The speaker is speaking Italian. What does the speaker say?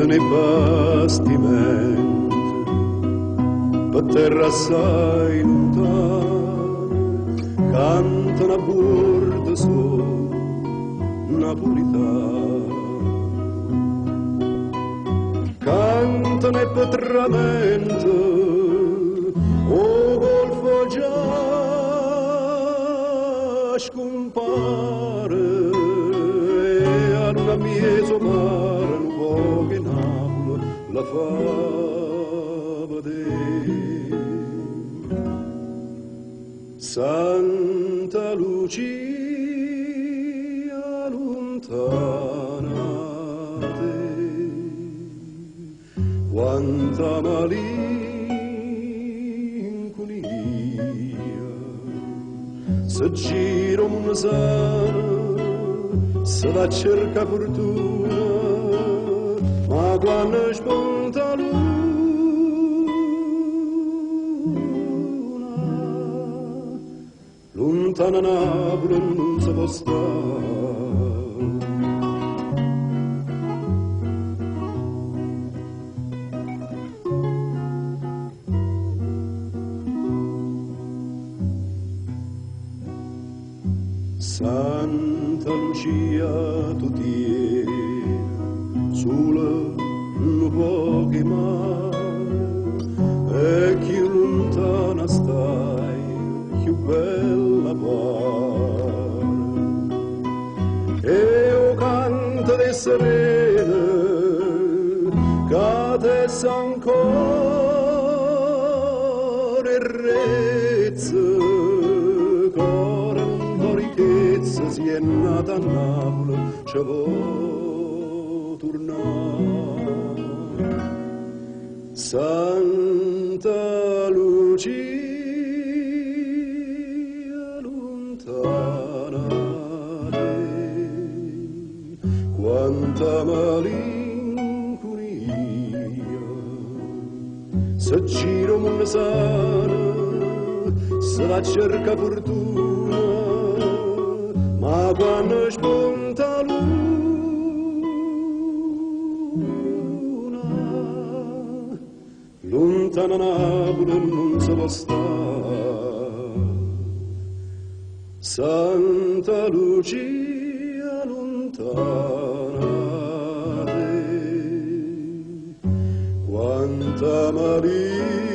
nei bastimenti, per terra assai lontana, cantano a bordo su napolitano. Cantano e potramento, o golfo già scompare, e a una mieso mare, un po' che Napoli la fa vedere. Santa Lucia lontana, quanta malinconia, se gira una sana, se va a cercare fortuna, ma quando spunta luna, lontana Napoli non si può stare. Santa Lucia tu tieni sulla un po' che mai, e più lontana stai, più bella pare. E o canto di serene che te s'ancora e rezza, si è nata a Napoli, ci vuoi tornare. Santa Lucia lontana, quanta malinconia, se gira un sana, se la cerca fortuna, ma quando spunta luna, lontana Napoli non si può stare. Santa Lucia lontana, quanta maria